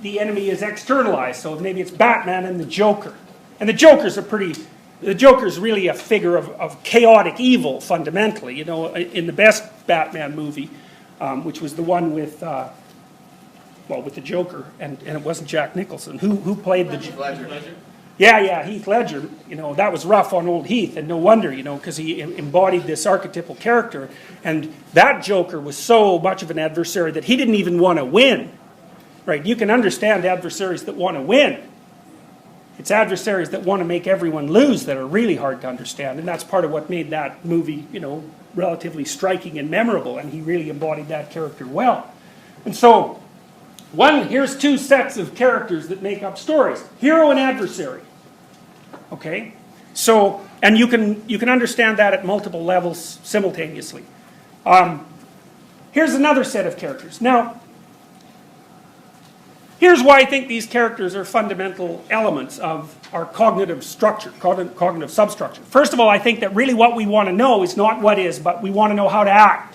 the enemy is externalized. So maybe it's Batman and the Joker. And the Joker's really a figure of chaotic evil, fundamentally. You know, in the best Batman movie, which was the one with the Joker, and it wasn't Jack Nicholson. Who played the Joker? Ledger. Yeah, Heath Ledger. You know, that was rough on old Heath, and no wonder, you know, because he embodied this archetypal character. And that Joker was so much of an adversary that he didn't even want to win. Right? You can understand adversaries that want to win. It's adversaries that want to make everyone lose that are really hard to understand, and that's part of what made that movie, you know, relatively striking and memorable, and he really embodied that character well. And so, here's two sets of characters that make up stories. Hero and adversary. Okay? So, and you can understand that at multiple levels simultaneously. Here's another set of characters. Now, here's why I think these characters are fundamental elements of our cognitive structure, cognitive substructure. First of all, I think that really what we want to know is not what is, but we want to know how to act,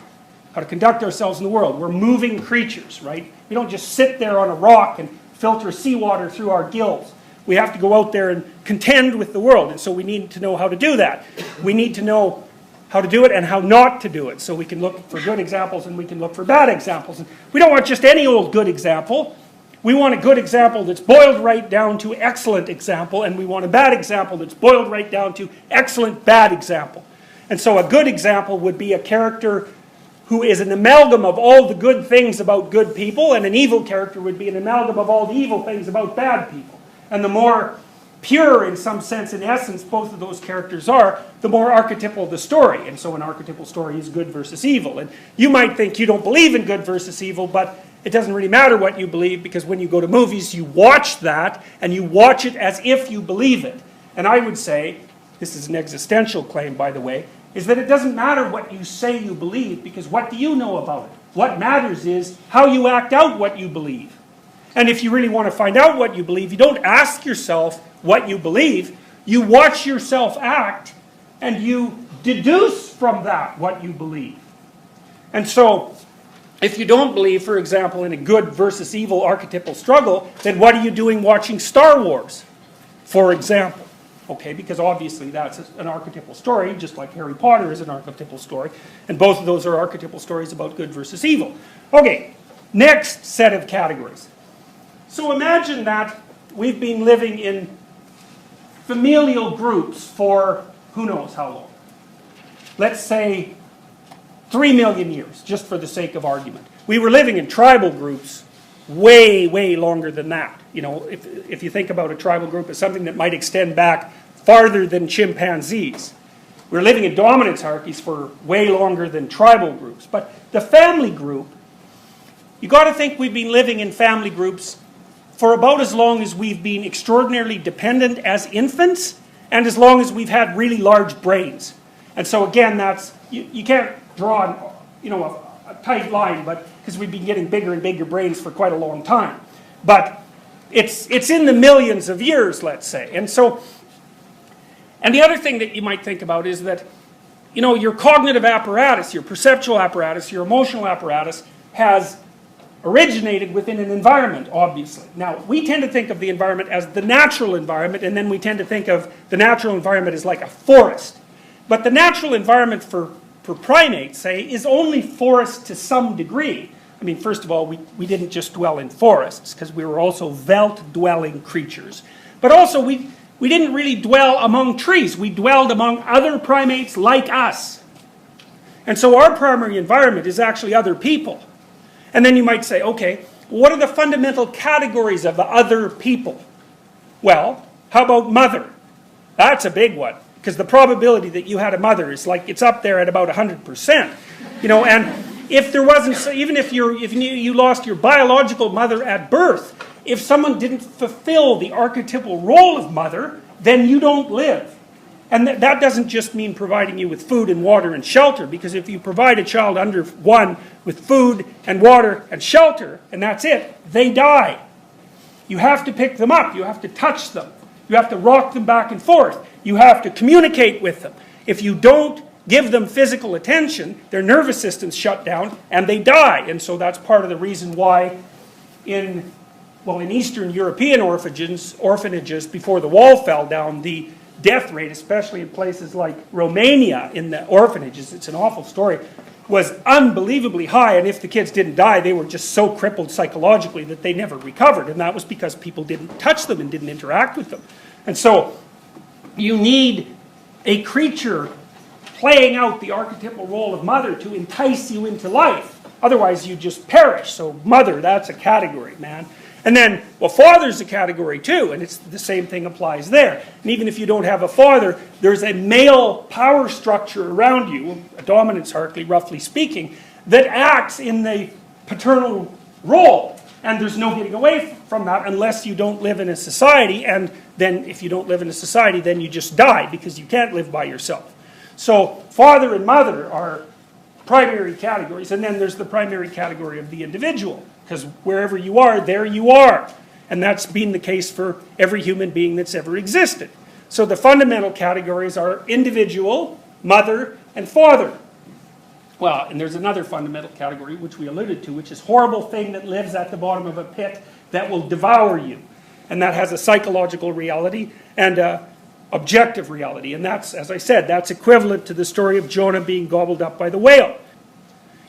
how to conduct ourselves in the world. We're moving creatures, right? We don't just sit there on a rock and filter seawater through our gills. We have to go out there and contend with the world, and so we need to know how to do that. We need to know how to do it and how not to do it, so we can look for good examples and we can look for bad examples. And we don't want just any old good example. We want a good example that's boiled right down to excellent example, and we want a bad example that's boiled right down to excellent bad example. And so a good example would be a character who is an amalgam of all the good things about good people, and an evil character would be an amalgam of all the evil things about bad people. And the more pure, in some sense, in essence, both of those characters are, the more archetypal the story. And so an archetypal story is good versus evil. And you might think you don't believe in good versus evil, but it doesn't really matter what you believe, because when you go to movies, you watch that, and you watch it as if you believe it. And I would say, this is an existential claim, by the way, is that it doesn't matter what you say you believe, because what do you know about it? What matters is how you act out what you believe. And if you really want to find out what you believe, you don't ask yourself what you believe. You watch yourself act, and you deduce from that what you believe. And so, if you don't believe, for example, in a good versus evil archetypal struggle, then what are you doing watching Star Wars, for example? Okay, because obviously that's an archetypal story, just like Harry Potter is an archetypal story, and both of those are archetypal stories about good versus evil. Okay, next set of categories. So imagine that we've been living in familial groups for who knows how long. Let's say 3 million years, just for the sake of argument. We were living in tribal groups way, way longer than that. You know, if you think about a tribal group as something that might extend back farther than chimpanzees. We're living in dominance hierarchies for way longer than tribal groups. But the family group, you got to think we've been living in family groups for about as long as we've been extraordinarily dependent as infants, and as long as we've had really large brains. And so again, that's you can't draw a tight line, but because we've been getting bigger and bigger brains for quite a long time. But it's in the millions of years, let's say. And so, and the other thing that you might think about is that, you know, your cognitive apparatus, your perceptual apparatus, your emotional apparatus has originated within an environment, obviously. Now, we tend to think of the environment as the natural environment, and then we tend to think of the natural environment as like a forest. But the natural environment for primates, say, is only forest to some degree. I mean, first of all, we didn't just dwell in forests, because we were also veldt-dwelling creatures. But also, we didn't really dwell among trees. We dwelled among other primates like us. And so our primary environment is actually other people. And then you might say, okay, what are the fundamental categories of the other people? Well, how about mother? That's a big one, because the probability that you had a mother is like, it's up there at about 100%. You know, and if there wasn't, even if you lost your biological mother at birth, if someone didn't fulfill the archetypal role of mother, then you don't live. And that doesn't just mean providing you with food and water and shelter, because if you provide a child under 1 with food and water and shelter, and that's it, they die. You have to pick them up. You have to touch them. You have to rock them back and forth. You have to communicate with them. If you don't give them physical attention, their nervous systems shut down and they die. And so that's part of the reason why in Well, in Eastern European orphanages before the wall fell down, the death rate, especially in places like Romania in the orphanages, it's an awful story, was unbelievably high. And if the kids didn't die, they were just so crippled psychologically that they never recovered. And that was because people didn't touch them and didn't interact with them. And so you need a creature playing out the archetypal role of mother to entice you into life. Otherwise, you just perish. So mother, that's a category, man. And then, well, father's a category too, and it's the same thing applies there. And even if you don't have a father, there's a male power structure around you, a dominance hierarchy, roughly speaking, that acts in the paternal role. And there's no getting away from that unless you don't live in a society, and then if you don't live in a society, then you just die, because you can't live by yourself. So father and mother are primary categories, and then there's the primary category of the individual. Because wherever you are, there you are. And that's been the case for every human being that's ever existed. So the fundamental categories are individual, mother, and father. Well, and there's another fundamental category, which we alluded to, which is horrible thing that lives at the bottom of a pit that will devour you. And that has a psychological reality and an objective reality. And that's, as I said, that's equivalent to the story of Jonah being gobbled up by the whale.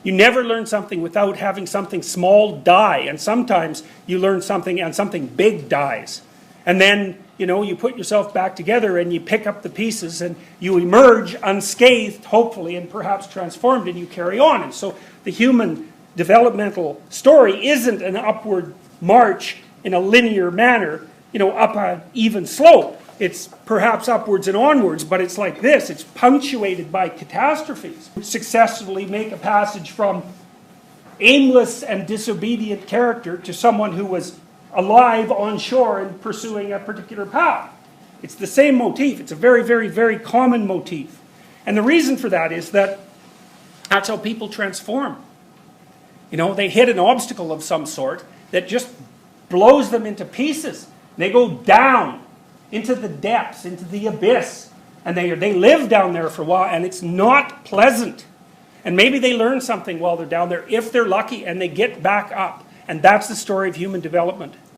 You never learn something without having something small die. And sometimes you learn something and something big dies. And then, you put yourself back together and you pick up the pieces and you emerge unscathed, hopefully, and perhaps transformed, and you carry on. And so the human developmental story isn't an upward march in a linear manner, up an even slope. It's perhaps upwards and onwards, but it's like this. It's punctuated by catastrophes. Successfully make a passage from aimless and disobedient character to someone who was alive on shore and pursuing a particular path. It's the same motif. It's a very, very, very common motif. And the reason for that is that that's how people transform. They hit an obstacle of some sort that just blows them into pieces. They go down into the depths, into the abyss. And they live down there for a while, and it's not pleasant. And maybe they learn something while they're down there, if they're lucky, and they get back up. And that's the story of human development.